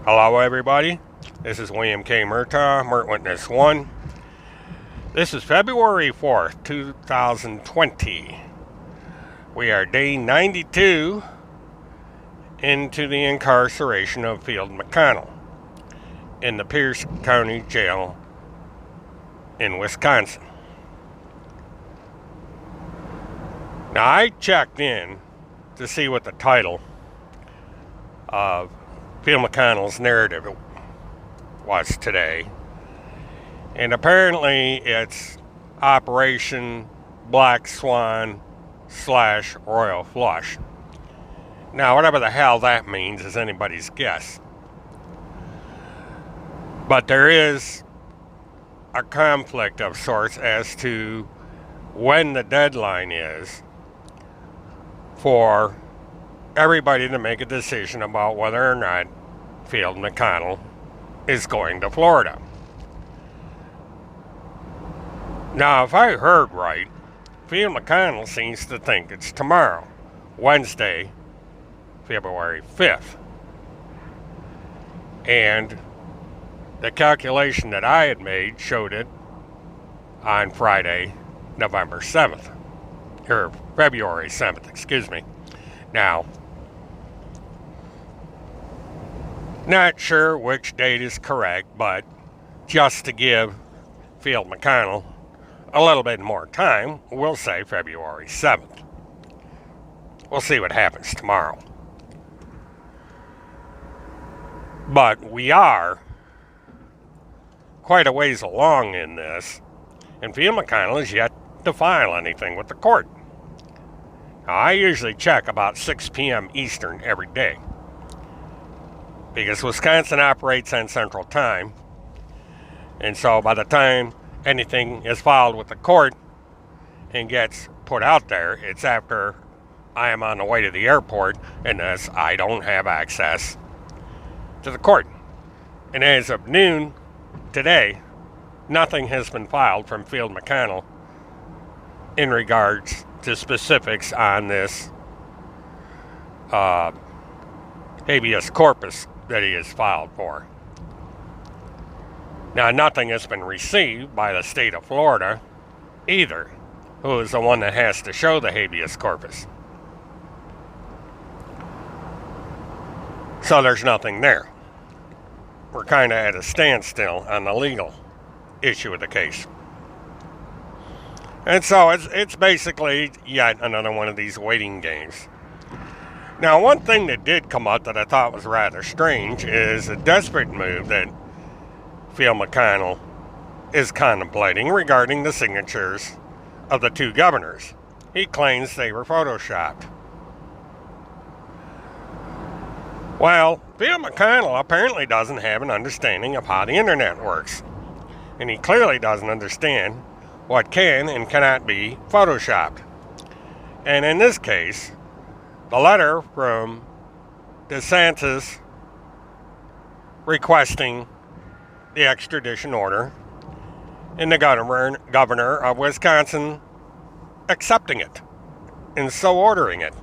Hello everybody, this is William K. Murtaugh, Mert Witness 1. This is February 4th, 2020. We are day 92 into the incarceration of Field McConnell in the Pierce County Jail in Wisconsin. Now I checked in to see what the title of Field McConnell's narrative was today, and apparently it's Operation Black Swan / Royal Flush. Now whatever the hell that means is anybody's guess, but there is a conflict of sorts as to when the deadline is for everybody to make a decision about whether or not Field McConnell is going to Florida. Now, if I heard right, Field McConnell seems to think it's tomorrow, Wednesday, February 5th. And the calculation that I had made showed it on Friday, November 7th, or February 7th, excuse me. Now, not sure which date is correct, but just to give Field McConnell a little bit more time, we'll say February 7th. We'll see what happens tomorrow. But we are quite a ways along in this, and Field McConnell is yet to file anything with the court. Now, I usually check about 6 p.m. Eastern every day, because Wisconsin operates on Central Time, and so by the time anything is filed with the court and gets put out there, it's after I am on the way to the airport, and thus I don't have access to the court. And as of noon today, nothing has been filed from Field McConnell in regards to specifics on this habeas corpus that he has filed for. Now, nothing has been received by the state of Florida either, who is the one that has to show the habeas corpus. So there's nothing there. We're kind of at a standstill on the legal issue of the case. And so it's basically yet another one of these waiting games. Now, one thing that did come up that I thought was rather strange is a desperate move that Field McConnell is contemplating regarding the signatures of the two governors. He claims they were photoshopped. Well, Field McConnell apparently doesn't have an understanding of how the internet works, and he clearly doesn't understand what can and cannot be photoshopped. And in this case, the letter from DeSantis requesting the extradition order and the governor of Wisconsin accepting it and so ordering it.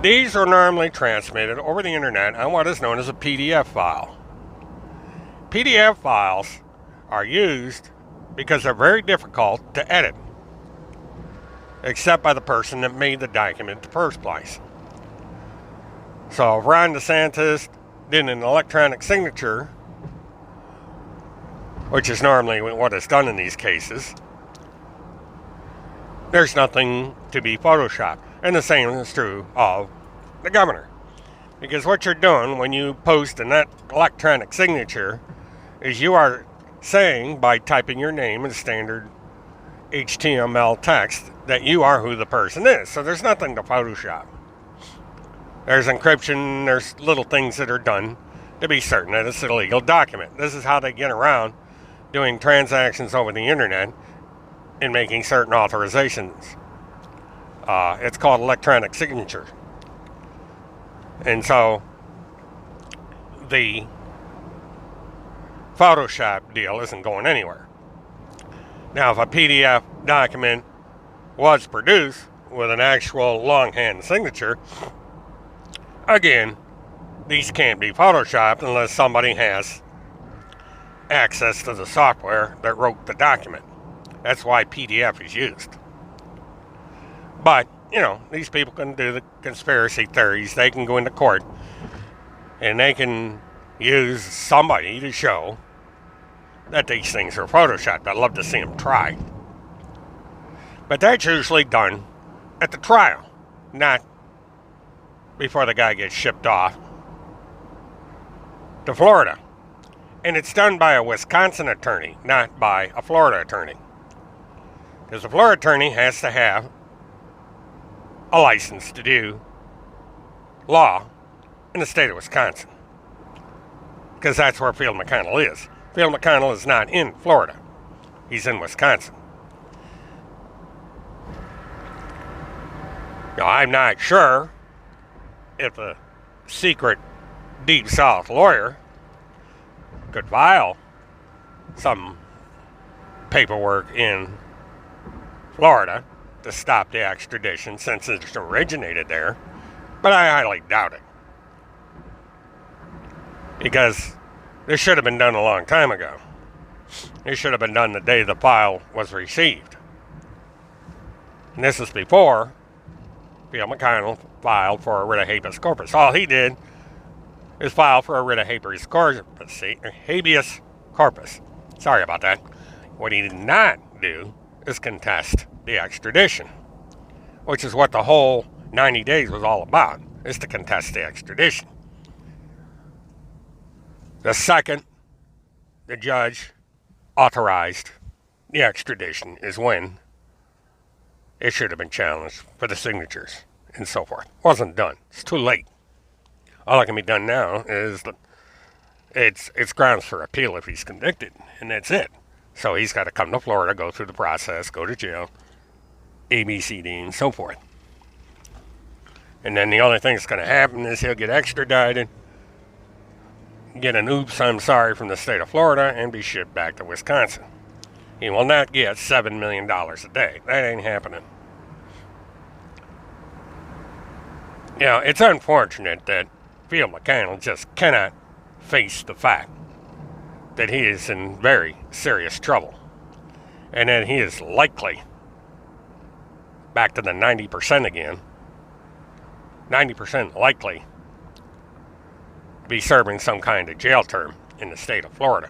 These are normally transmitted over the internet on what is known as a PDF file. PDF files are used because they're very difficult to edit, except by the person that made the document in the first place. So if Ron DeSantis did an electronic signature, which is normally what is done in these cases, there's nothing to be photoshopped. And the same is true of the governor. Because what you're doing when you post an electronic signature is you are saying, by typing your name in standard HTML text, that you are who the person is. So there's nothing to Photoshop. There's encryption, there's little things that are done to be certain that it's a legal document. This is how they get around doing transactions over the internet and making certain authorizations. It's called electronic signature. And so the Photoshop deal isn't going anywhere. Now, if a PDF document was produced with an actual longhand signature, Again, these can't be photoshopped unless somebody has access to the software that wrote the document. That's why PDF is used. But, these people can do the conspiracy theories. They can go into court and they can use somebody to show that these things are photoshopped. I'd love to see them try. But that's usually done at the trial, not before the guy gets shipped off to Florida. And it's done by a Wisconsin attorney, not by a Florida attorney. Because the Florida attorney has to have a license to do law in the state of Wisconsin. Because that's where Field McConnell is. Field McConnell is not in Florida. He's in Wisconsin. Now, I'm not sure if a secret Deep South lawyer could file some paperwork in Florida to stop the extradition since it's originated there, but I highly doubt it. Because this should have been done a long time ago. It should have been done the day the file was received. And this is before Field McConnell filed for a writ of habeas corpus. All he did is file for a writ of habeas corpus. Sorry about that. What he did not do is contest the extradition, which is what the whole 90 days was all about, is to contest the extradition. The second the judge authorized the extradition is when it should have been challenged for the signatures and so forth. Wasn't done. It's too late. All that can be done now is that it's grounds for appeal if he's convicted, and that's it. So he's got to come to Florida, go through the process, go to jail, A, B, C, D, and so forth. And then the only thing that's going to happen is he'll get extradited, get an oops, I'm sorry from the state of Florida, and be shipped back to Wisconsin. He will not get $7 million a day. That ain't happening. It's unfortunate that Field McConnell just cannot face the fact that he is in very serious trouble. And that he is likely, back to the 90% again, 90% likely to be serving some kind of jail term in the state of Florida.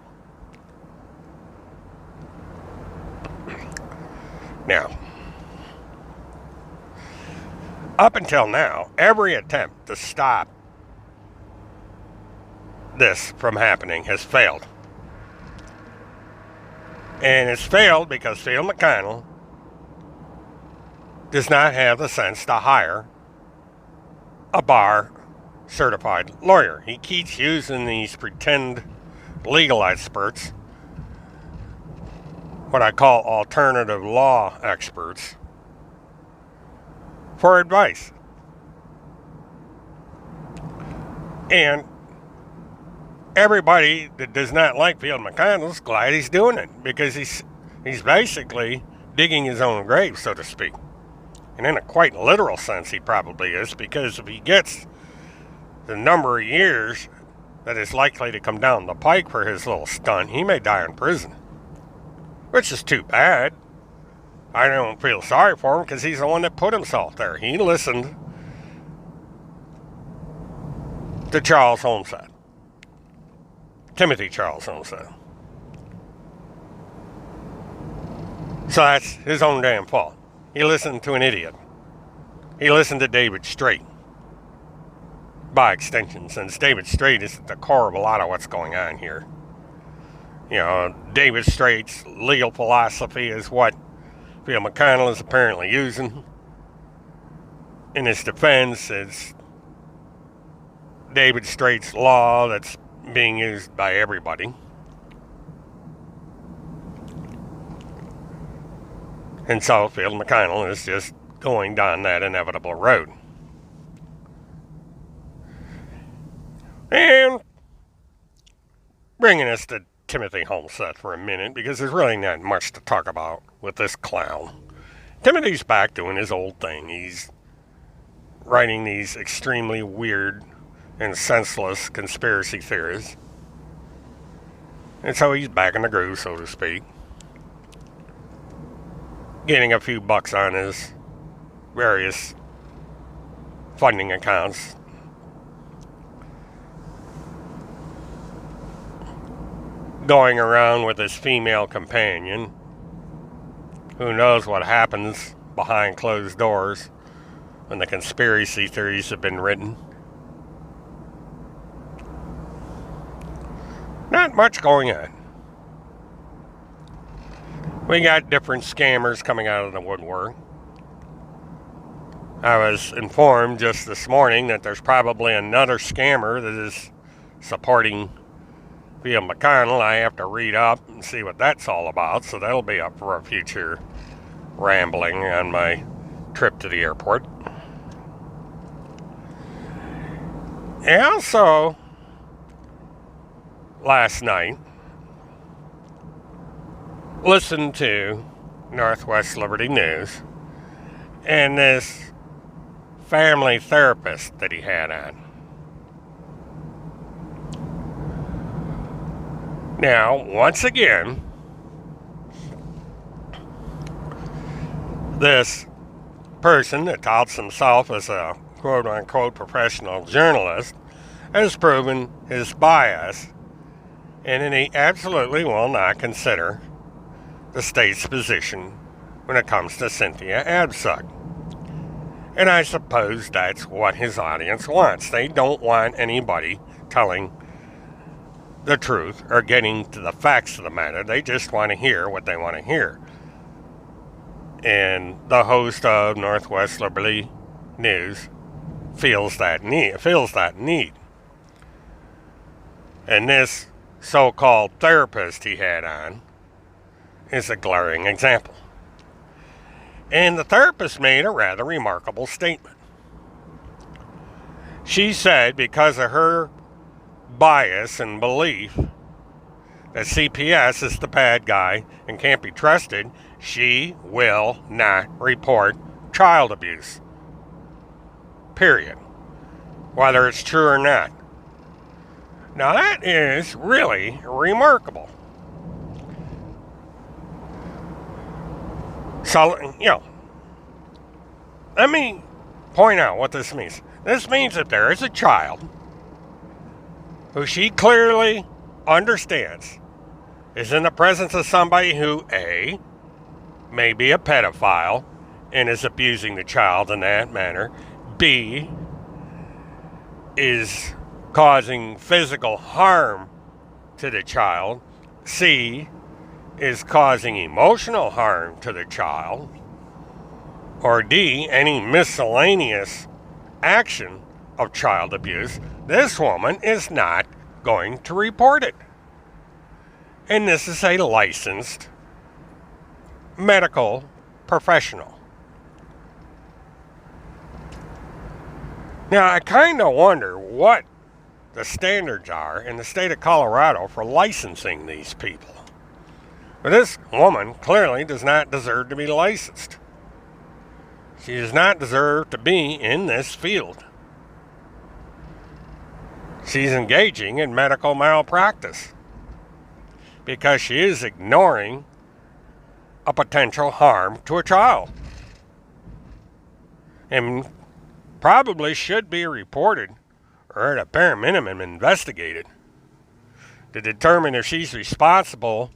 Now, up until now, every attempt to stop this from happening has failed. And it's failed because Field McConnell does not have the sense to hire a bar certified lawyer. He keeps using these pretend legal experts, what I call alternative law experts, for advice. And everybody that does not like Field McConnell's glad he's doing it, because he's basically digging his own grave, so to speak. And in a quite literal sense, he probably is, because if he gets the number of years that is likely to come down the pike for his little stunt, he may die in prison. Which is too bad. I don't feel sorry for him, because he's the one that put himself there. He listened to Charles Olmsted. Timothy Charles Olmsted. So that's his own damn fault. He listened to an idiot. He listened to David Straight. By extension, since David Straight is at the core of a lot of what's going on here. David Straight's legal philosophy is what Field McConnell is apparently using. In his defense, it's David Straight's law that's being used by everybody. And so Field McConnell is just going down that inevitable road. And bringing us to Timothy Olmsted for a minute, because there's really not much to talk about with this clown. Timothy's back doing his old thing. He's writing these extremely weird and senseless conspiracy theories. And so he's back in the groove, so to speak, getting a few bucks on his various funding accounts. Going around with his female companion. Who knows what happens behind closed doors when the conspiracy theories have been written. Not much going on. We got different scammers coming out of the woodwork. I was informed just this morning that there's probably another scammer that is supporting via McConnell. I have to read up and see what that's all about, so that'll be up for a future rambling on my trip to the airport. And also, last night, listened to Northwest Liberty News and this family therapist that he had on. Now, once again, this person that touts himself as a quote-unquote professional journalist has proven his bias, and that he absolutely will not consider the state's position when it comes to Cynthia Abzug. And I suppose that's what his audience wants. They don't want anybody telling the truth or getting to the facts of the matter. They just want to hear what they want to hear. And the host of Northwest Liberty News feels that need. And this so-called therapist he had on is a glaring example. And the therapist made a rather remarkable statement. She said because of her bias and belief that CPS is the bad guy and can't be trusted, she will not report child abuse. Period. Whether it's true or not. Now that is really remarkable. So, let me point out what this means. This means that there is a child who she clearly understands is in the presence of somebody who, A, may be a pedophile and is abusing the child in that manner, B, is causing physical harm to the child, C, is causing emotional harm to the child, or D, any miscellaneous action of child abuse, this woman is not going to report it. And this is a licensed medical professional. Now, I kind of wonder what the standards are in the state of Colorado for licensing these people. But this woman clearly does not deserve to be licensed. She does not deserve to be in this field. She's engaging in medical malpractice because she is ignoring a potential harm to a child. And probably should be reported, or at a bare minimum investigated, to determine if she's responsible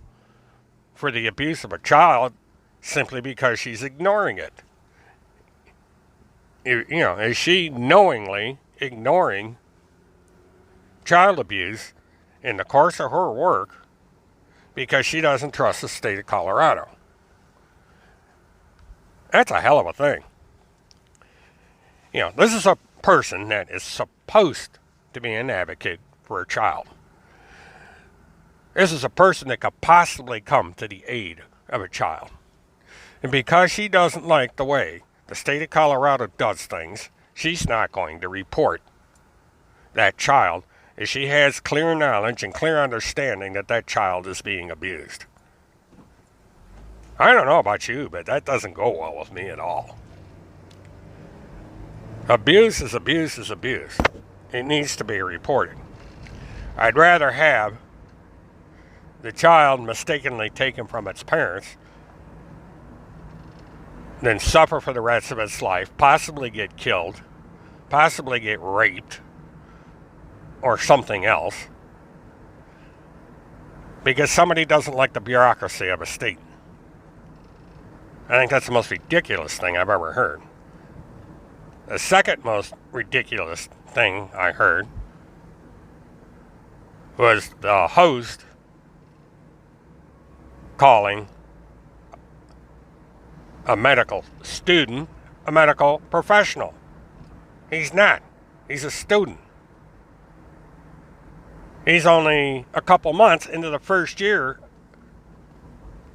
for the abuse of a child simply because she's ignoring it. Is she knowingly ignoring child abuse in the course of her work because she doesn't trust the state of Colorado? That's a hell of a thing. This is a person that is supposed to be an advocate for a child. This is a person that could possibly come to the aid of a child. And because she doesn't like the way the state of Colorado does things, she's not going to report that child if she has clear knowledge and clear understanding that that child is being abused. I don't know about you, but that doesn't go well with me at all. Abuse is abuse is abuse. It needs to be reported. I'd rather have the child mistakenly taken from its parents than suffer for the rest of its life, possibly get killed, possibly get raped, or something else, because somebody doesn't like the bureaucracy of a state. I think that's the most ridiculous thing I've ever heard. The second most ridiculous thing I heard was the host calling a medical student a medical professional. He's not. He's a student. He's only a couple months into the first year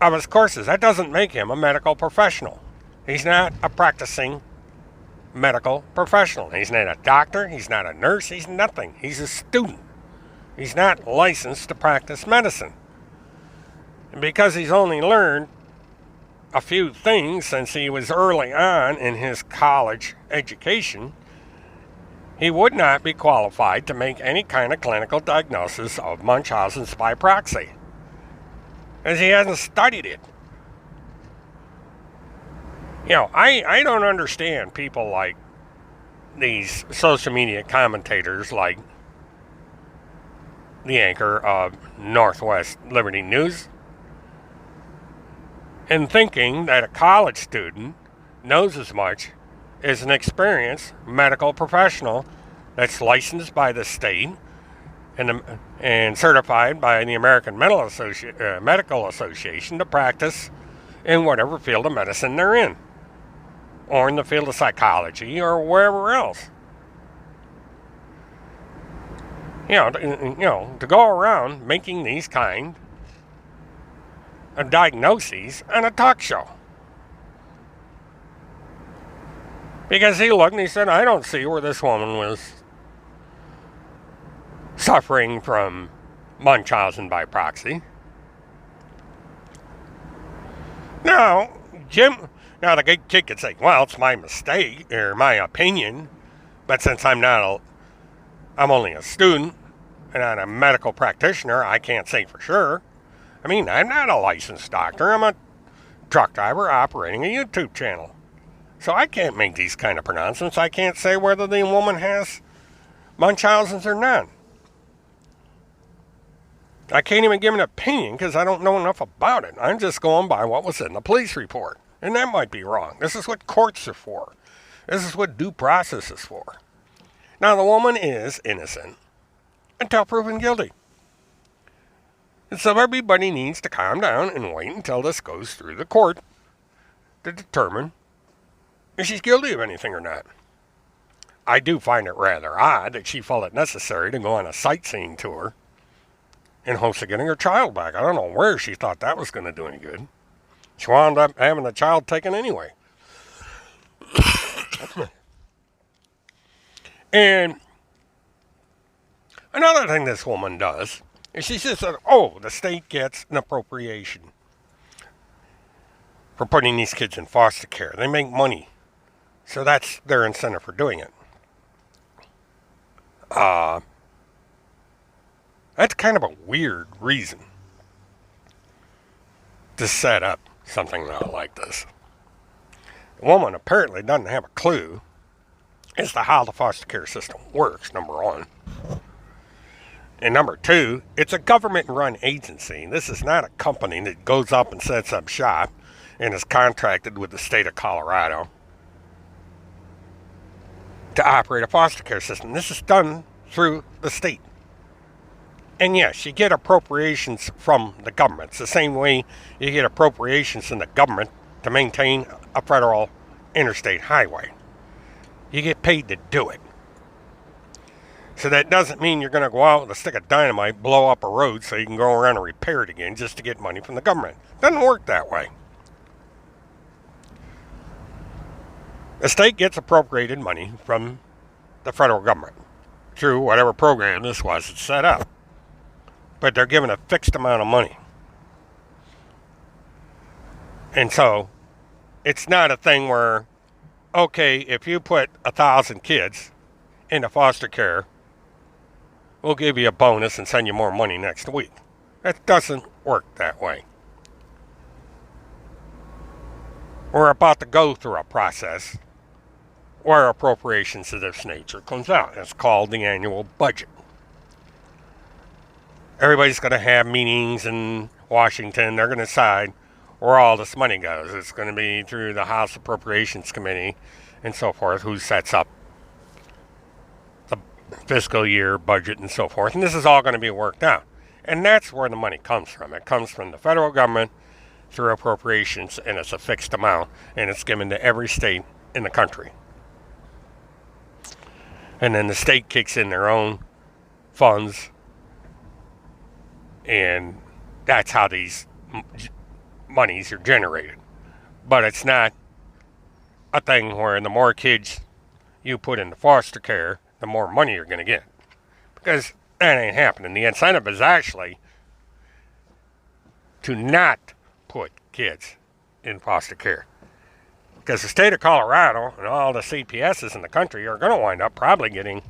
of his courses. That doesn't make him a medical professional. He's not a practicing medical professional. He's not a doctor. He's not a nurse. He's nothing. He's a student. He's not licensed to practice medicine. And because he's only learned a few things since he was early on in his college education, he would not be qualified to make any kind of clinical diagnosis of Munchausen's by proxy, as he hasn't studied it. You know, I don't understand people like these social media commentators like the anchor of Northwest Liberty News, and thinking that a college student knows as much as an experienced medical professional that's licensed by the state and certified by the American Medical Association to practice in whatever field of medicine they're in, or in the field of psychology, or wherever else. To go around making these kind of diagnoses on a talk show. Because he looked and he said, I don't see where this woman was suffering from Munchausen by proxy. Now, the kid could say, well, it's my mistake, or my opinion, but since I'm only a student, and not a medical practitioner, I can't say for sure. I mean, I'm not a licensed doctor. I'm a truck driver operating a YouTube channel. So I can't make these kind of pronouncements. I can't say whether the woman has Munchausen's or not. I can't even give an opinion because I don't know enough about it. I'm just going by what was in the police report. And that might be wrong. This is what courts are for. This is what due process is for. Now, the woman is innocent until proven guilty. And so everybody needs to calm down and wait until this goes through the court to determine if she's guilty of anything or not. I do find it rather odd that she felt it necessary to go on a sightseeing tour in hopes of getting her child back. I don't know where she thought that was going to do any good. She wound up having the child taken anyway. And another thing this woman does is she just said, the state gets an appropriation for putting these kids in foster care. They make money. So that's their incentive for doing it. That's kind of a weird reason to set up something like this. The woman apparently doesn't have a clue as to how the foster care system works, number one. And number two, it's a government-run agency. This is not a company that goes up and sets up shop and is contracted with the state of Colorado to operate a foster care system. This is done through the state. And yes, you get appropriations from the government. It's the same way you get appropriations from the government to maintain a federal interstate highway. You get paid to do it. So that doesn't mean you're going to go out with a stick of dynamite, blow up a road so you can go around and repair it again just to get money from the government. It doesn't work that way. The state gets appropriated money from the federal government through whatever program this was that's set up. But they're given a fixed amount of money. And so it's not a thing where okay, if you put 1,000 kids into foster care, we'll give you a bonus and send you more money next week. That doesn't work that way. We're about to go through a process where appropriations of this nature comes out. It's called the annual budget. Everybody's going to have meetings in Washington. They're going to decide where all this money goes. It's going to be through the House Appropriations Committee and so forth, who sets up the fiscal year budget and so forth. And this is all going to be worked out. And that's where the money comes from. It comes from the federal government through appropriations, and it's a fixed amount, and it's given to every state in the country. And then the state kicks in their own funds, and that's how these monies are generated. But it's not a thing where the more kids you put into foster care, the more money you're going to get. Because that ain't happening. The incentive is actually to not put kids in foster care. Because the state of Colorado and all the CPSs in the country are going to wind up probably getting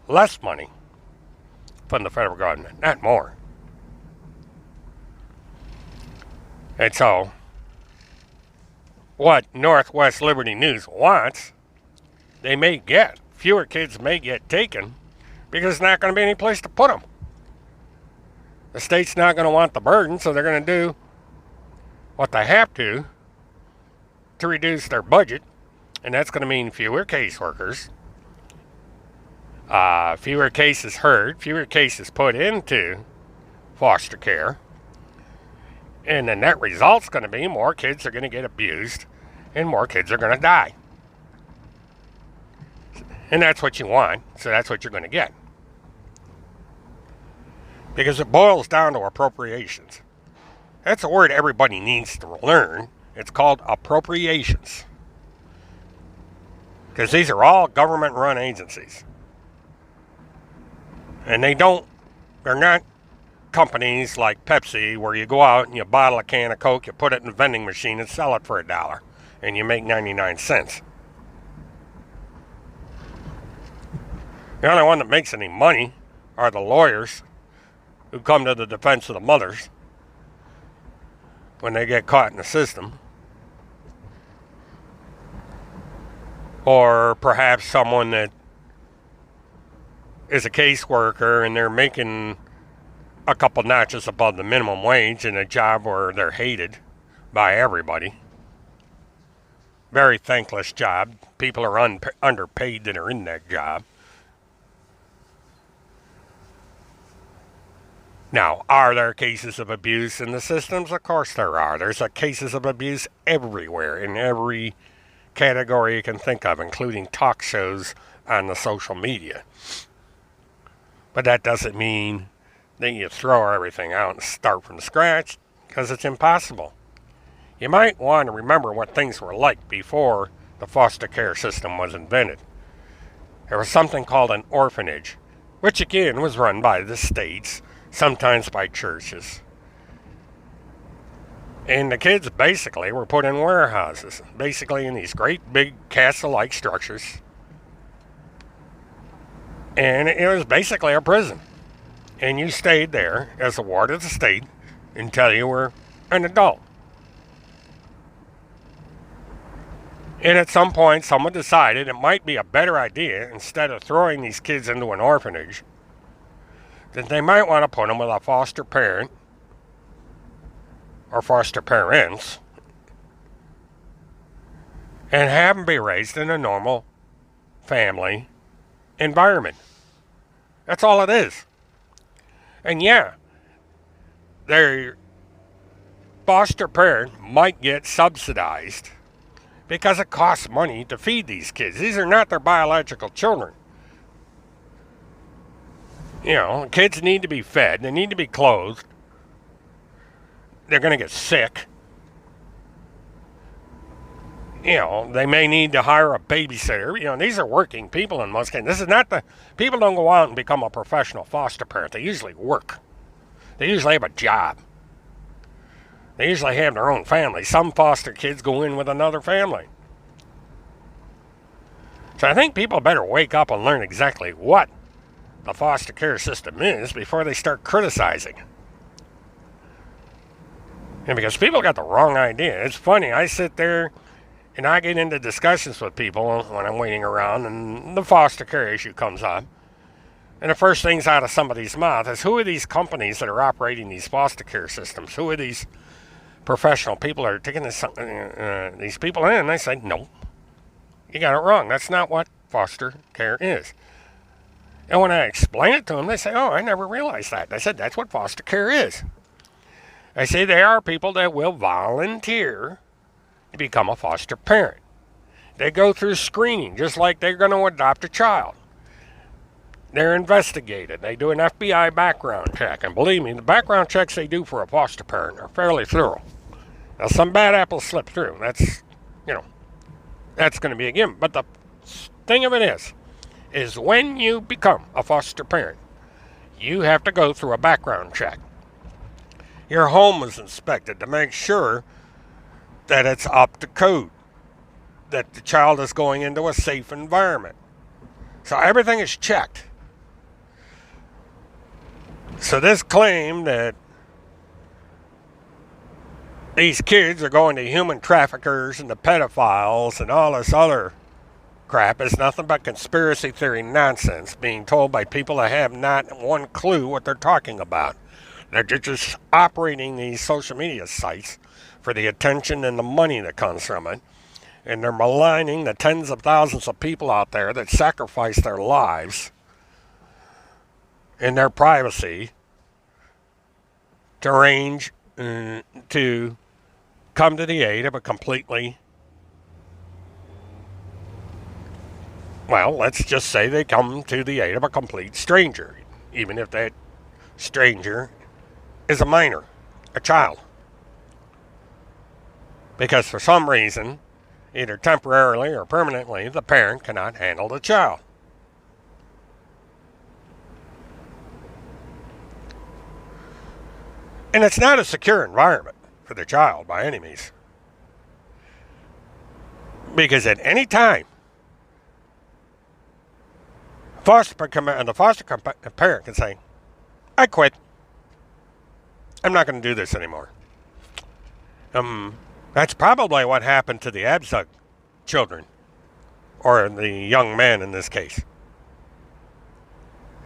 less money from the federal government, not more. And so, what Northwest Liberty News wants, they may get. Fewer kids may get taken because there's not going to be any place to put them. The state's not going to want the burden, so they're going to do what they have to reduce their budget, and that's going to mean fewer caseworkers, fewer cases heard, fewer cases put into foster care, and the net result's going to be more kids are going to get abused and more kids are going to die. And that's what you want, so that's what you're going to get. Because it boils down to appropriations. That's a word everybody needs to learn. It's called appropriations. Because these are all government-run agencies. And they're not companies like Pepsi where you go out and you bottle a can of Coke, you put it in a vending machine and sell it for $1 and you make 99 cents. The only one that makes any money are the lawyers who come to the defense of the mothers when they get caught in the system. Or perhaps someone that is a caseworker and they're making a couple notches above the minimum wage in a job where they're hated by everybody. Very thankless job. People are underpaid that are in that job. Now, are there cases of abuse in the systems? Of course there are. There's cases of abuse everywhere, in every category you can think of, including talk shows on the social media. But that doesn't mean that you throw everything out and start from scratch, because it's impossible. You might want to remember what things were like before the foster care system was invented. There was something called an orphanage, which again was run by the states, sometimes by churches. And the kids basically were put in warehouses, basically in these great big castle-like structures. And it was basically a prison. And you stayed there as a ward of the state until you were an adult. And at some point, someone decided it might be a better idea, instead of throwing these kids into an orphanage, that they might want to put them with a foster parent or foster parents and have them be raised in a normal family environment. That's all it is. And yeah, their foster parent might get subsidized because it costs money to feed these kids. These are not their biological children. You know, kids need to be fed. They need to be clothed. They're going to get sick. You know, they may need to hire a babysitter. You know, these are working people in most cases. This is not the... People don't go out and become a professional foster parent. They usually work. They usually have a job. They usually have their own family. Some foster kids go in with another family. So I think people better wake up and learn exactly what the foster care system is before they start criticizing. And because people got the wrong idea. It's funny, I sit there and I get into discussions with people when I'm waiting around and the foster care issue comes up. And the first things out of somebody's mouth is, who are these companies that are operating these foster care systems? Who are these professional people that are taking these people in? And I say, no, you got it wrong. That's not what foster care is. And when I explain it to them, they say, oh, I never realized that. I said, that's what foster care is. I say there are people that will volunteer to become a foster parent. They go through screening just like they're going to adopt a child. They're investigated. They do an FBI background check. And believe me, the background checks they do for a foster parent are fairly thorough. Now, some bad apples slip through. That's going to be a given. But the thing of it is when you become a foster parent, you have to go through a background check. Your home is inspected to make sure that it's up to code, that the child is going into a safe environment. So everything is checked. So this claim that these kids are going to human traffickers and the pedophiles and all this other crap is nothing but conspiracy theory nonsense being told by people that have not one clue what they're talking about. They're just operating these social media sites for the attention and the money that comes from it. And they're maligning the tens of thousands of people out there that sacrifice their lives and their privacy to arrange to come to the aid of a completely, well, let's just say they come to the aid of a complete stranger, even if that stranger is a minor, a child. Because for some reason, either temporarily or permanently, the parent cannot handle the child. And it's not a secure environment for the child by any means. Because at any time, the foster parent can say, I quit. I'm not going to do this anymore. That's probably what happened to the Abzug children, or the young man in this case.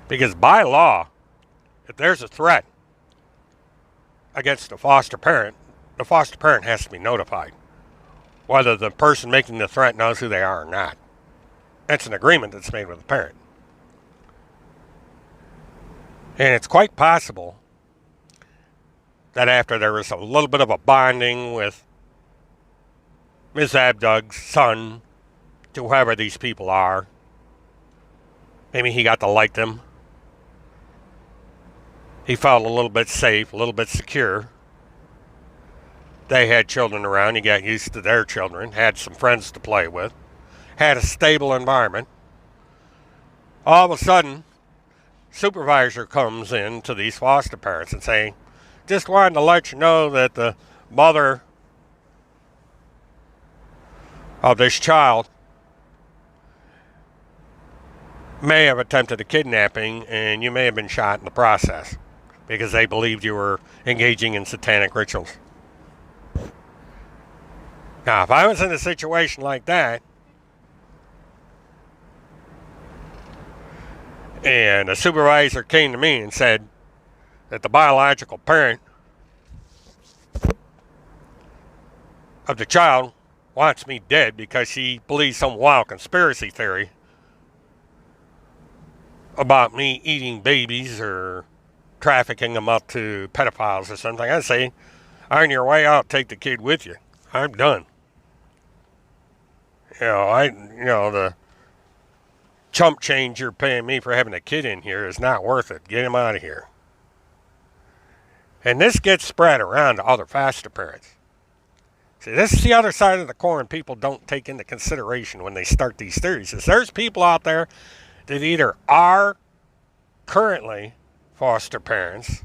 Because by law, if there's a threat against the foster parent has to be notified, whether the person making the threat knows who they are or not. That's an agreement that's made with the parent. And it's quite possible that after there was a little bit of a bonding with Ms. Abdug's son to whoever these people are, maybe he got to like them. He felt a little bit safe, a little bit secure. They had children around. He got used to their children, had some friends to play with, had a stable environment. All of a sudden, supervisor comes in to these foster parents and saying, just wanted to let you know that the mother of this child may have attempted a kidnapping and you may have been shot in the process because they believed you were engaging in satanic rituals. Now, if I was in a situation like that, and a supervisor came to me and said that the biological parent of the child wants me dead because she believes some wild conspiracy theory about me eating babies or trafficking them up to pedophiles or something, I'd say, on your way out, take the kid with you. I'm done. The chump change you're paying me for having a kid in here is not worth it. Get him out of here. And this gets spread around to other foster parents. See, this is the other side of the coin people don't take into consideration when they start these theories. Is there's people out there that either are currently foster parents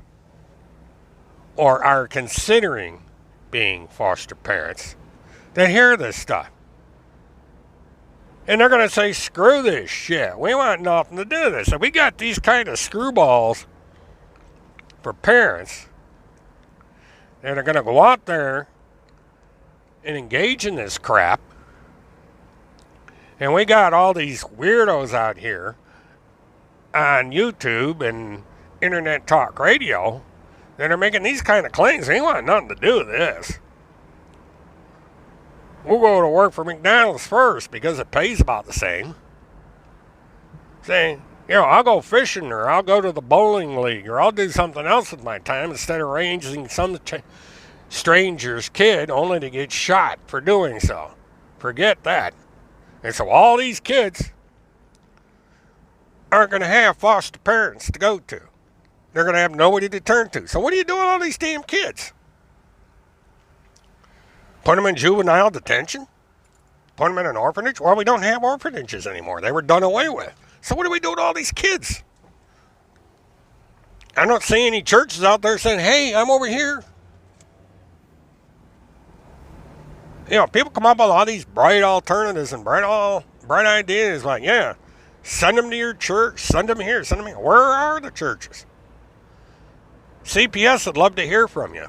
or are considering being foster parents that hear this stuff. And they're going to say, screw this shit. We want nothing to do with this. And we got these kind of screwballs for parents that are going to go out there and engage in this crap. And we got all these weirdos out here on YouTube and internet talk radio that are making these kind of claims. They want nothing to do with this. We'll go to work for McDonald's first because it pays about the same. Saying, I'll go fishing or I'll go to the bowling league or I'll do something else with my time instead of raising some stranger's kid only to get shot for doing so. Forget that. And so all these kids aren't going to have foster parents to go to. They're going to have nobody to turn to. So what do you do with all these damn kids? Put them in juvenile detention? Put them in an orphanage? Well, we don't have orphanages anymore. They were done away with. So what do we do with all these kids? I don't see any churches out there saying, hey, I'm over here. People come up with all these bright alternatives and bright ideas like, send them to your church, send them here, send them here. Where are the churches? CPS would love to hear from you.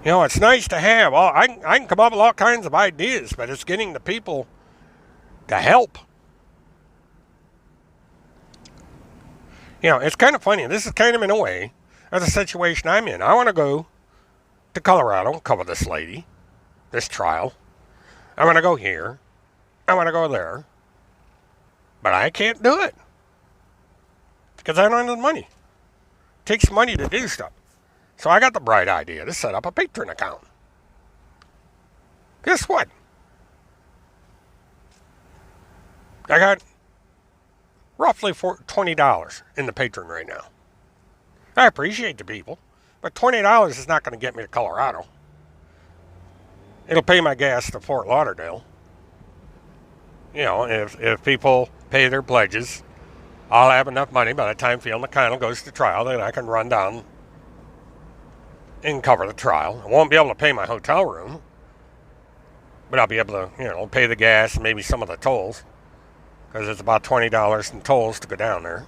It's nice to have. I can come up with all kinds of ideas, but it's getting the people to help. It's kind of funny. This is kind of in a way of the situation I'm in. I want to go to Colorado and cover this lady, this trial. I want to go here. I want to go there. But I can't do it. Because I don't have the money. It takes money to do stuff. So I got the bright idea to set up a Patreon account. Guess what? I got roughly $20 in the Patreon right now. I appreciate the people, but $20 is not going to get me to Colorado. It'll pay my gas to Fort Lauderdale. If people pay their pledges, I'll have enough money by the time Field McConnell goes to trial that I can run down and cover the trial. I won't be able to pay my hotel room, but I'll be able to, pay the gas and maybe some of the tolls, because it's about $20 in tolls to go down there.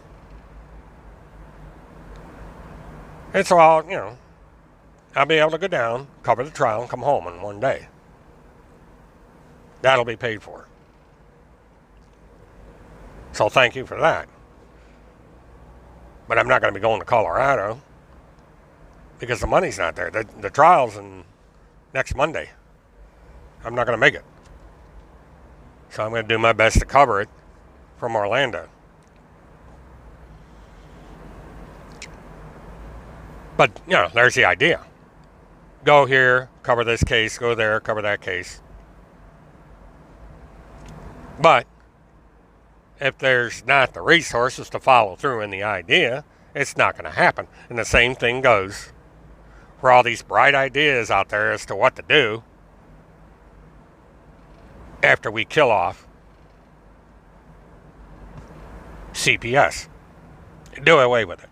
And so I'll be able to go down, cover the trial, and come home in one day. That'll be paid for. So thank you for that. But I'm not going to be going to Colorado because the money's not there. The trial's in next Monday. I'm not going to make it. So I'm going to do my best to cover it from Orlando. But, there's the idea. Go here, cover this case, go there, cover that case. But if there's not the resources to follow through in the idea, it's not going to happen. And the same thing goes for all these bright ideas out there as to what to do after we kill off CPS. Do away with it.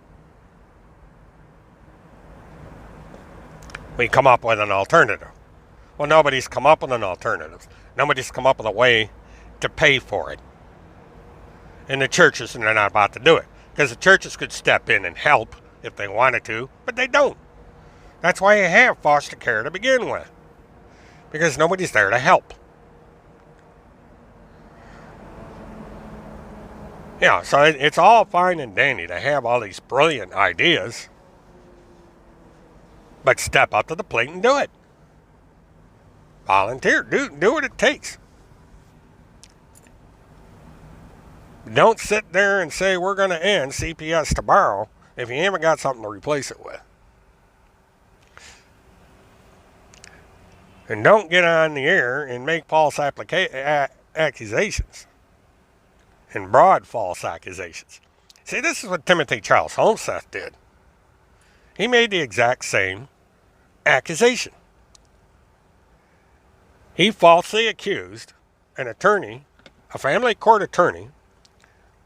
We come up with an alternative. Well, nobody's come up with an alternative. Nobody's come up with a way to pay for it. And the churches are not about to do it. Because the churches could step in and help if they wanted to, but they don't. That's why you have foster care to begin with. Because nobody's there to help. So it's all fine and dandy to have all these brilliant ideas. But step up to the plate and do it. Volunteer. Do what it takes. Don't sit there and say we're going to end CPS tomorrow if you haven't got something to replace it with. And don't get on the air and make false accusations. And broad false accusations. See, this is what Timothy Charles Holmseth did. He made the exact same accusation. He falsely accused an attorney, a family court attorney,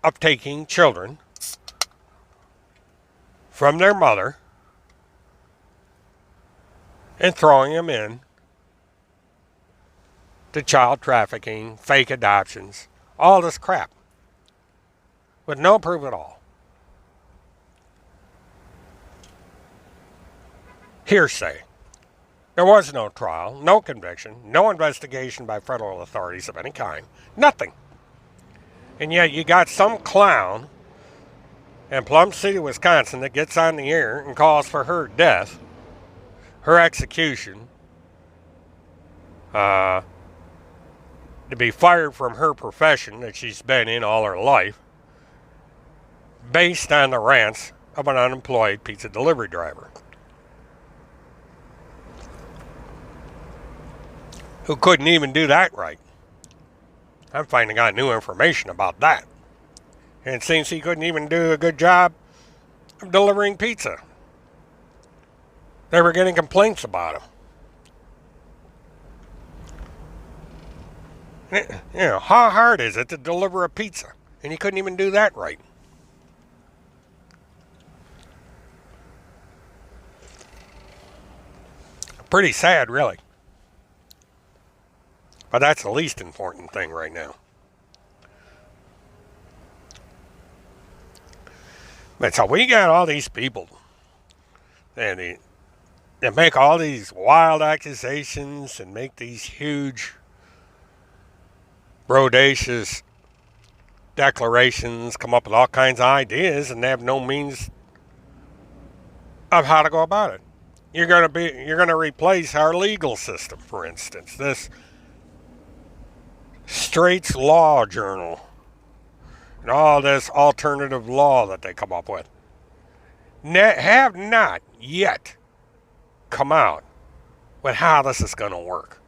of taking children from their mother and throwing them in to child trafficking, fake adoptions, all this crap with no proof at all. Hearsay. There was no trial, no conviction, no investigation by federal authorities of any kind. Nothing. And yet you got some clown in Plum City, Wisconsin that gets on the air and calls for her death, her execution, to be fired from her profession that she's been in all her life, based on the rants of an unemployed pizza delivery driver who couldn't even do that right. I'm finding out new information about that. And it seems he couldn't even do a good job of delivering pizza. They were getting complaints about him. You know, how hard is it to deliver a pizza? And he couldn't even do that right. Pretty sad, really. But that's the least important thing right now. But so we got all these people, and they make all these wild accusations and make these huge, bodacious declarations, come up with all kinds of ideas, and they have no means of how to go about it. You're going to replace our legal system, for instance. This Straits Law Journal and all this alternative law that they come up with have not yet come out with how this is going to work.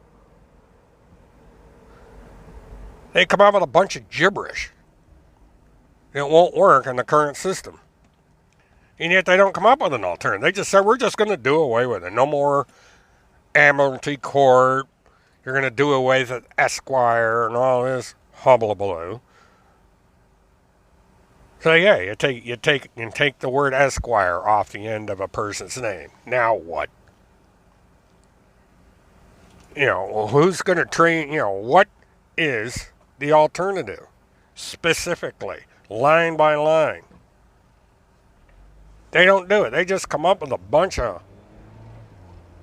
They come up with a bunch of gibberish. It won't work in the current system. And yet they don't come up with an alternative. They just say, we're just going to do away with it. No more Admiralty Court. You're going to do away with Esquire and all this hullabaloo. So yeah, you take the word Esquire off the end of a person's name. Now what? You know, who's going to train? You know, what is the alternative specifically, line by line? They don't do it. They just come up with a bunch of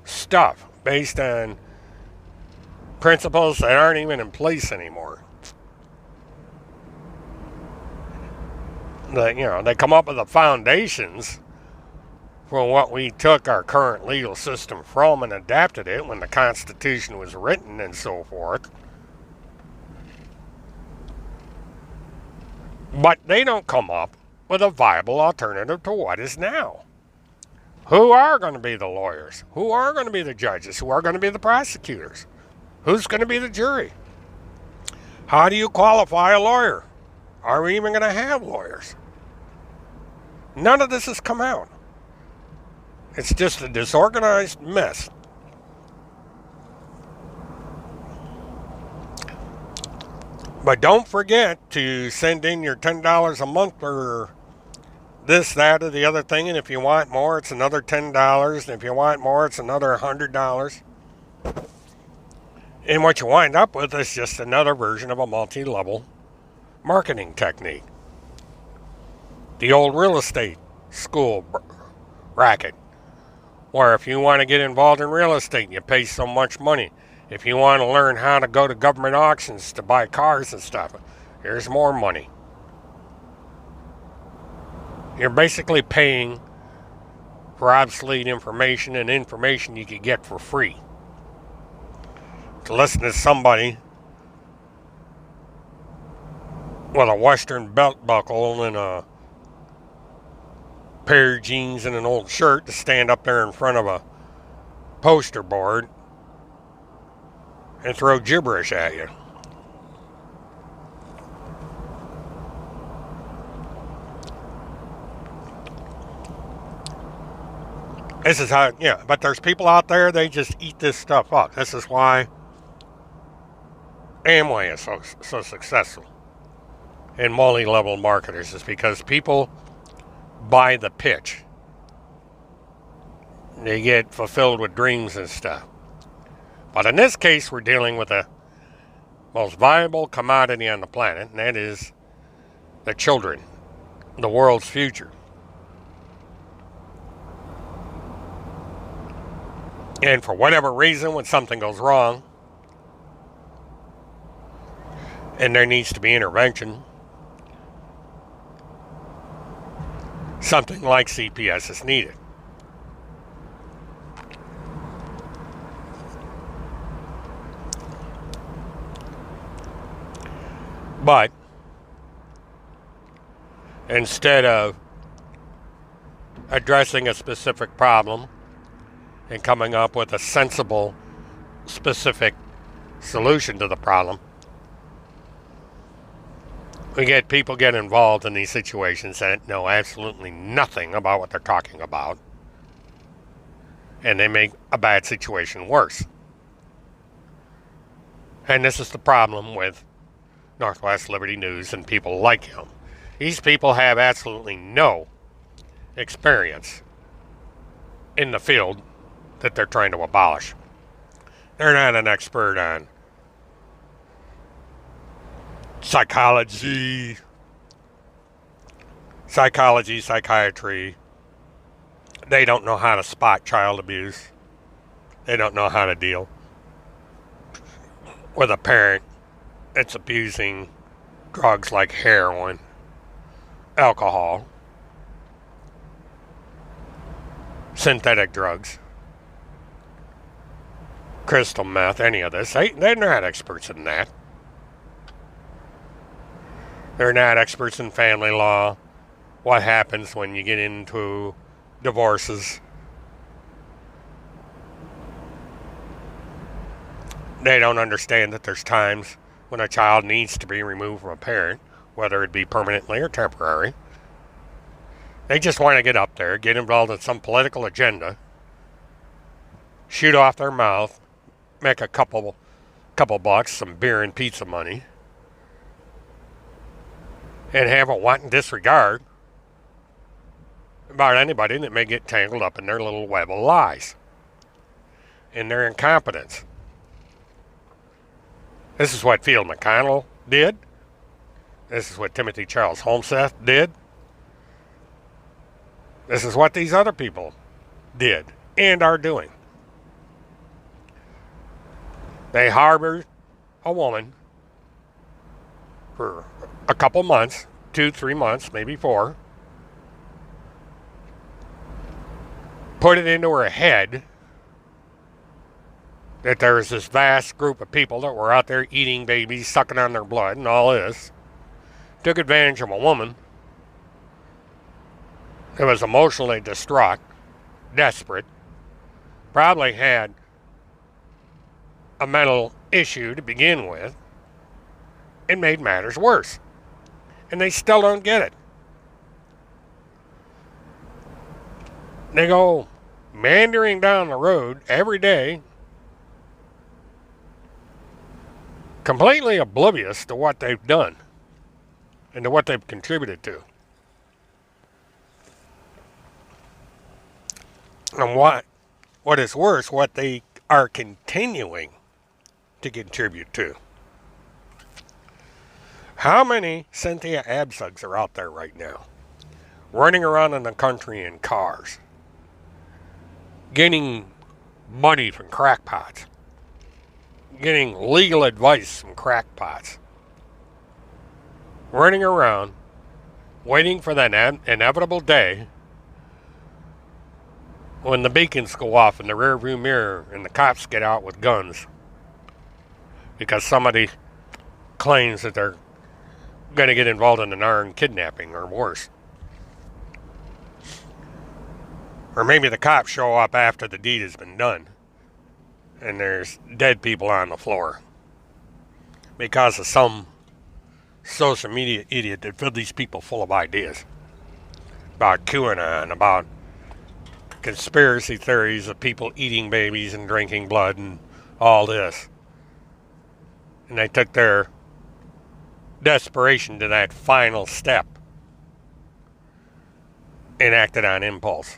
stuff based on principles that aren't even in place anymore. They come up with the foundations for what we took our current legal system from and adapted it when the Constitution was written and so forth. But they don't come up with a viable alternative to what is now. Who are going to be the lawyers? Who are going to be the judges? Who are going to be the prosecutors? Who's going to be the jury? How do you qualify a lawyer? Are we even going to have lawyers? None of this has come out. It's just a disorganized mess. But don't forget to send in your $10 a month for this, that, or the other thing. And if you want more, it's another $10. And if you want more, it's another $100. And what you wind up with is just another version of a multi-level marketing technique. The old real estate school racket, where if you want to get involved in real estate, you pay so much money. If you want to learn how to go to government auctions to buy cars and stuff, here's more money. You're basically paying for obsolete information and information you could get for free. To listen to somebody with a Western belt buckle and a pair of jeans and an old shirt to stand up there in front of a poster board and throw gibberish at you. This is how, but there's people out there, they just eat this stuff up. This is why Amway is so successful in multi-level marketers, is because people buy the pitch. They get fulfilled with dreams and stuff. But in this case, we're dealing with a most valuable commodity on the planet, and that is the children, the world's future. And for whatever reason, when something goes wrong and there needs to be intervention, something like CPS is needed. But instead of addressing a specific problem and coming up with a sensible, specific solution to the problem, we get people get involved in these situations that know absolutely nothing about what they're talking about, and they make a bad situation worse. And this is the problem with Northwest Liberty News and people like him. These people have absolutely no experience in the field that they're trying to abolish. They're not an expert on psychology, psychiatry. They don't know how to spot child abuse. They don't know how to deal with a parent that's abusing drugs like heroin, alcohol, synthetic drugs, crystal meth, any of this. They're not experts in that. They're not experts in family law, what happens when you get into divorces. They don't understand that there's times when a child needs to be removed from a parent, whether it be permanently or temporary. They just want to get up there, get involved in some political agenda, shoot off their mouth, make a couple bucks, some beer and pizza money, and have a wanton disregard about anybody that may get tangled up in their little web of lies and their incompetence. This is what Field McConnell did. This is what Timothy Charles Holmseth did. This is what these other people did and are doing. They harbored a woman for a couple months, 2-3 months, maybe 4. Put it into her head that there was this vast group of people that were out there eating babies, sucking on their blood and all this. Took advantage of a woman that was emotionally distraught, desperate, probably had a mental issue to begin with, and made matters worse. And they still don't get it. They go meandering down the road every day, completely oblivious to what they've done and to what they've contributed to. And what is worse, what they are continuing to contribute to. How many Cynthia Abzugs are out there right now, running around in the country in cars, getting money from crackpots, getting legal advice from crackpots, running around, waiting for that inevitable day when the beacons go off in the rearview mirror and the cops get out with guns because somebody claims that they're going to get involved in an armed kidnapping or worse. Or maybe the cops show up after the deed has been done and there's dead people on the floor because of some social media idiot that filled these people full of ideas about QAnon, about conspiracy theories of people eating babies and drinking blood and all this. And they took their desperation to that final step and acted on impulse.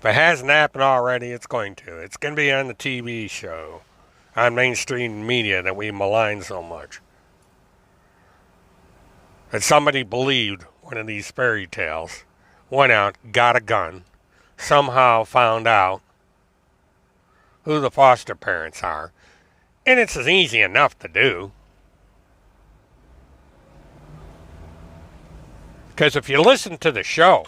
If it hasn't happened already, it's going to. It's going to be on the TV show. on mainstream media that we malign so much. That somebody believed one of these fairy tales, went out, got a gun, somehow found out who the foster parents are. And it's easy enough to do. Because if you listen to the show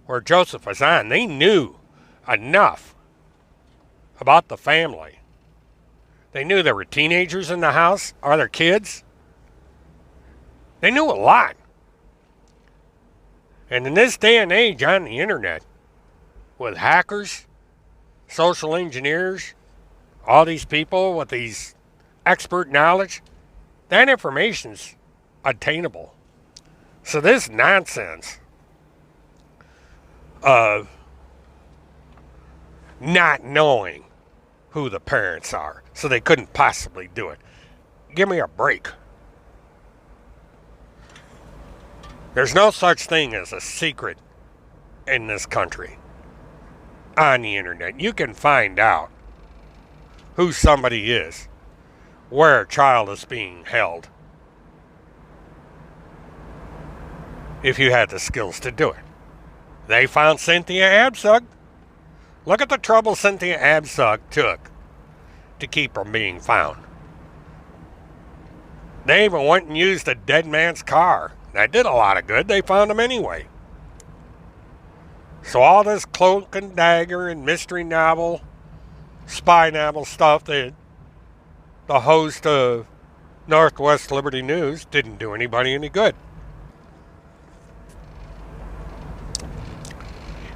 where Joseph was on, they knew enough about the family. They knew there were teenagers in the house, other kids. They knew a lot. And in this day and age on the internet, with hackers, social engineers, all these people with these expert knowledge, that information's attainable. So this nonsense of not knowing who the parents are, so they couldn't possibly do it. Give me a break. There's no such thing as a secret in this country. On the internet, you can find out who somebody is, where a child is being held, if you had the skills to do it. They found Cynthia Abzug. Look at the trouble Cynthia Abzug took to keep her being found. They even went and used a dead man's car. That did a lot of good. They found him anyway. So all this cloak and dagger and mystery novel, spy novel stuff that the host of Northwest Liberty News didn't do anybody any good.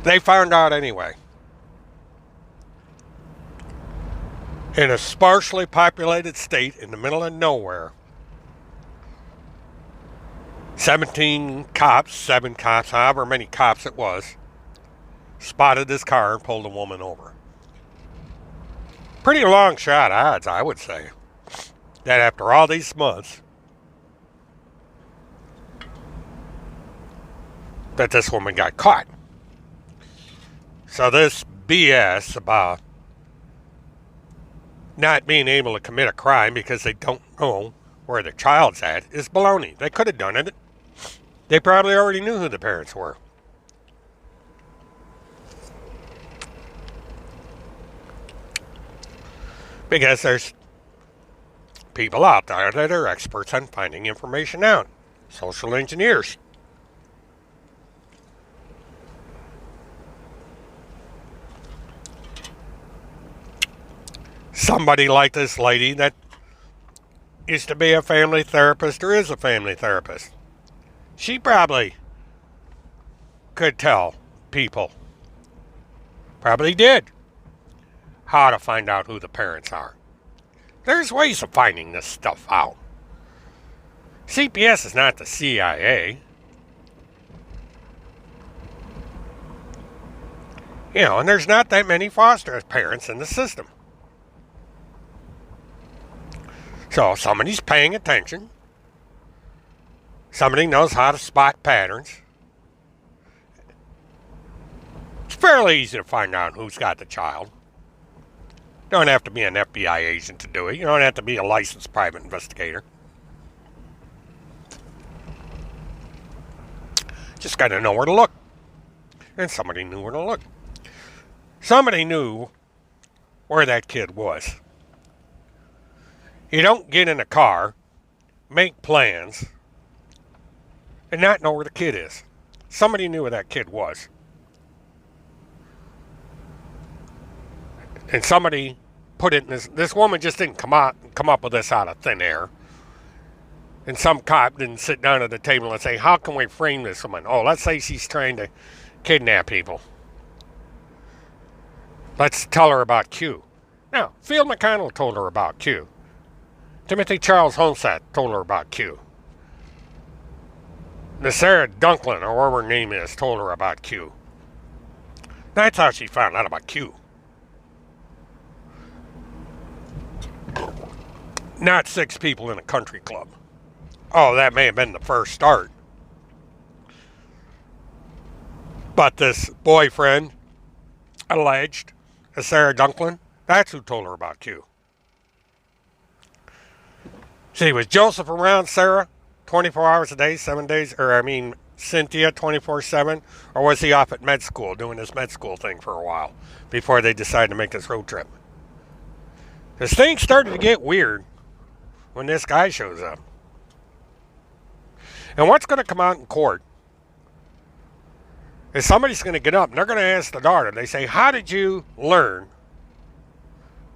They found out anyway. In a sparsely populated state in the middle of nowhere, 7 cops, however many cops it was, spotted this car and pulled a woman over. Pretty long shot odds, I would say, that after all these months, that this woman got caught. So this BS about not being able to commit a crime because they don't know where the child's at is baloney. They could have done it. They probably already knew who the parents were. Because there's people out there that are experts on finding information out. Social engineers. Somebody like this lady that used to be a family therapist or is a family therapist. She probably could tell people, probably did, how to find out who the parents are. There's ways of finding this stuff out. CPS is not the CIA. You know, and there's not that many foster parents in the system. So somebody's paying attention. Somebody knows how to spot patterns. It's fairly easy to find out who's got the child. You don't have to be an FBI agent to do it. You don't have to be a licensed private investigator. Just got to know where to look. And somebody knew where to look. Somebody knew where that kid was. You don't get in a car, make plans, and not know where the kid is. Somebody knew where that kid was. And somebody put it in this woman just didn't come up with this out of thin air. And some cop didn't sit down at the table and say, how can we frame this woman? Oh, let's say she's trying to kidnap people. Let's tell her about Q. Now, Field McConnell told her about Q. Timothy Charles Homestead told her about Q. The Sarah Dunklin, or whatever her name is, told her about Q. That's how she found out about Q. Not 6 people in a country club. Oh, that may have been the first start. But this boyfriend, alleged, Sarah Dunklin, That's who told her about Q. See, was Joseph around Sarah 24 hours a day, 7 days, Cynthia 24/7? Or was he off at med school doing his med school thing for a while before they decided to make this road trip? Because things started to get weird when this guy shows up. And what's going to come out in court is somebody's going to get up and they're going to ask the daughter. They say, how did you learn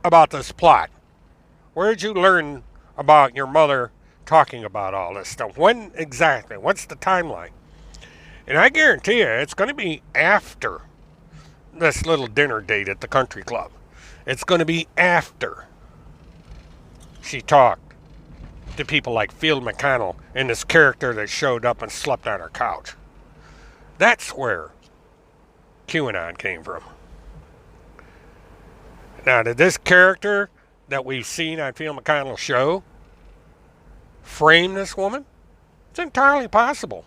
about this plot? Where did you learn about your mother talking about all this stuff? When exactly? What's the timeline? And I guarantee you, it's going to be after this little dinner date at the country club. It's going to be after she talked to people like Field McConnell and this character that showed up and slept on her couch. That's where QAnon came from. Now, did this character that we've seen on Field McConnell's show frame this woman? It's entirely possible.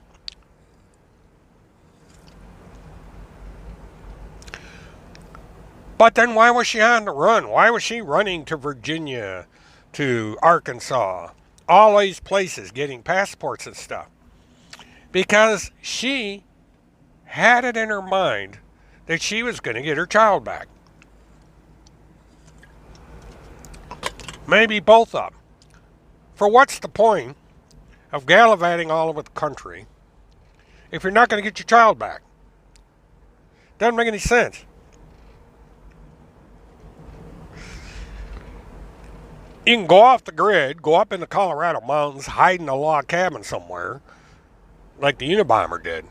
But then why was she on the run? Why was she running to Virginia, to Arkansas, all these places, getting passports and stuff? Because she had it in her mind that she was going to get her child back. Maybe both of them. For what's the point of gallivanting all over the country if you're not going to get your child back? Doesn't make any sense. You can go off the grid, go up in the Colorado mountains, hide in a log cabin somewhere, like the Unabomber did,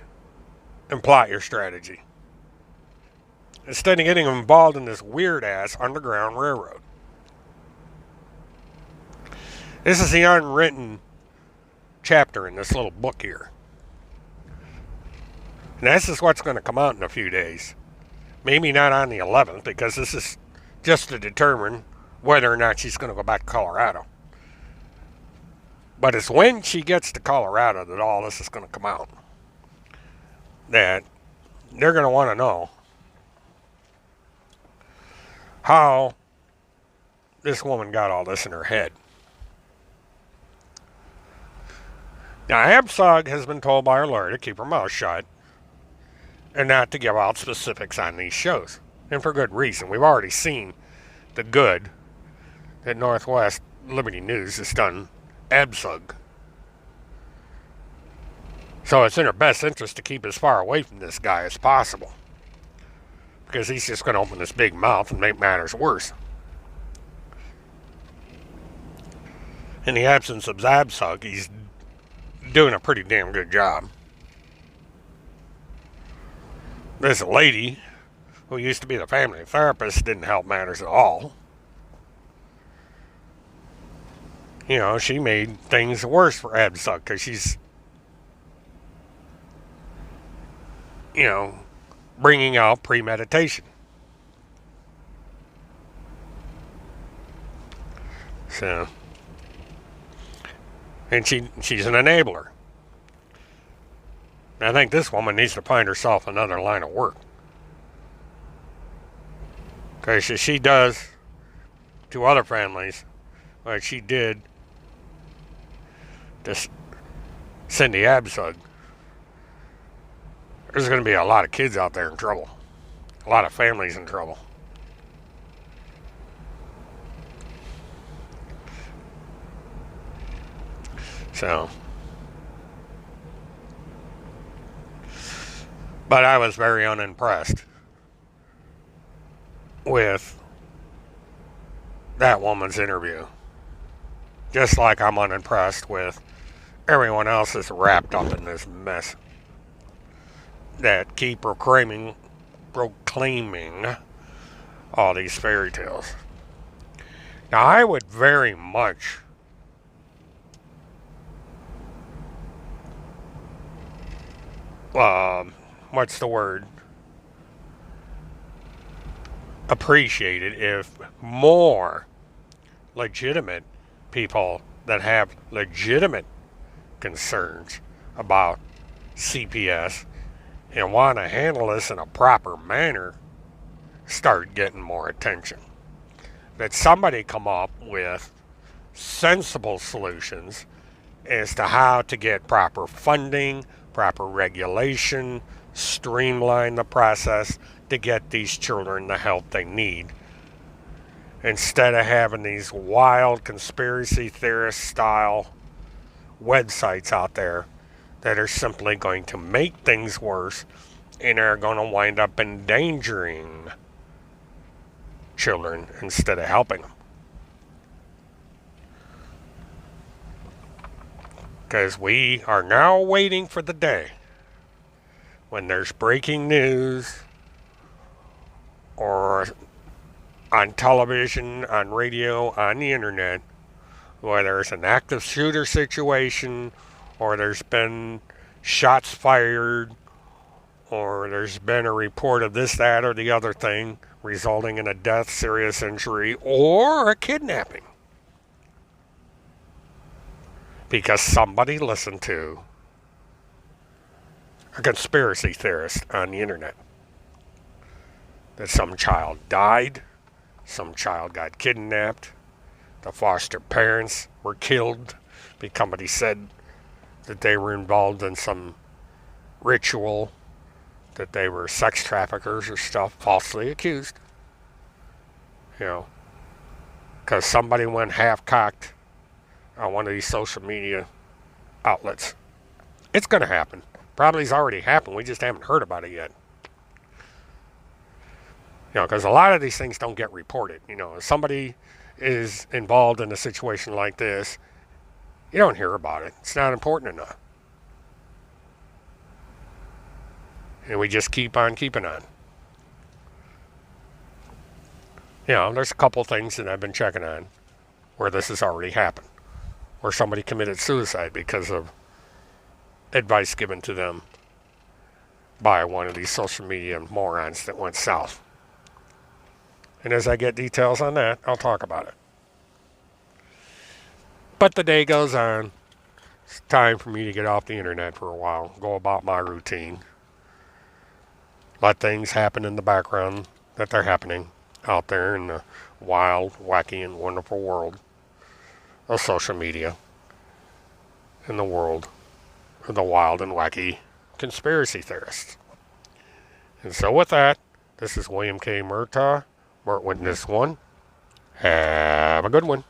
and plot your strategy, instead of getting involved in this weird-ass Underground Railroad. This is the unwritten chapter in this little book here. And this is what's going to come out in a few days. Maybe not on the 11th, because this is just to determine whether or not she's going to go back to Colorado. But it's when she gets to Colorado that all this is going to come out. That they're going to want to know how this woman got all this in her head. Now, ABSOG has been told by her lawyer to keep her mouth shut and not to give out specifics on these shows. And for good reason. We've already seen the good that Northwest Liberty News has done ABSOG. So it's in her best interest to keep as far away from this guy as possible, because he's just going to open his big mouth and make matters worse. In the absence of ABSOG, he's doing a pretty damn good job. This lady, who used to be the family therapist, didn't help matters at all. You know, she made things worse for ABSOG because she's, you know, bringing out premeditation. So, and she's an enabler. I think this woman needs to find herself another line of work. Because if she does to other families like she did to Cindy ABSOG, there's going to be a lot of kids out there in trouble. A lot of families in trouble. So, but I was very unimpressed with that woman's interview. Just like I'm unimpressed with everyone else that's wrapped up in this mess that keep proclaiming all these fairy tales. Now, I would very much what's the word? Appreciate it if more legitimate people that have legitimate concerns about CPS and want to handle this in a proper manner start getting more attention. that somebody come up with sensible solutions as to how to get proper funding, proper regulation, streamline the process to get these children the help they need. Instead of having these wild conspiracy theorist style websites out there that are simply going to make things worse and are going to wind up endangering children instead of helping them. Because we are now waiting for the day when there's breaking news or on television, on radio, on the internet, whether it's an active shooter situation or there's been shots fired or there's been a report of this, that, or the other thing resulting in a death, serious injury, or a kidnapping. Because somebody listened to a conspiracy theorist on the internet. That some child died, some child got kidnapped, the foster parents were killed because somebody said that they were involved in some ritual, that they were sex traffickers or stuff, falsely accused. You know, because somebody went half-cocked on one of these social media outlets. It's going to happen. Probably has already happened. We just haven't heard about it yet. You know, because a lot of these things don't get reported. You know, if somebody is involved in a situation like this, you don't hear about it. It's not important enough. And we just keep on keeping on. You know, there's a couple things that I've been checking on where this has already happened. Where somebody committed suicide because of advice given to them by one of these social media morons that went south. And as I get details on that, I'll talk about it. But the day goes on. It's time for me to get off the internet for a while, go about my routine. Let things happen in the background that they're happening out there in the wild, wacky, and wonderful world of social media in the world of the wild and wacky conspiracy theorists. And so with that, this is William K. Murtaugh, Murt Witness 1. Have a good one.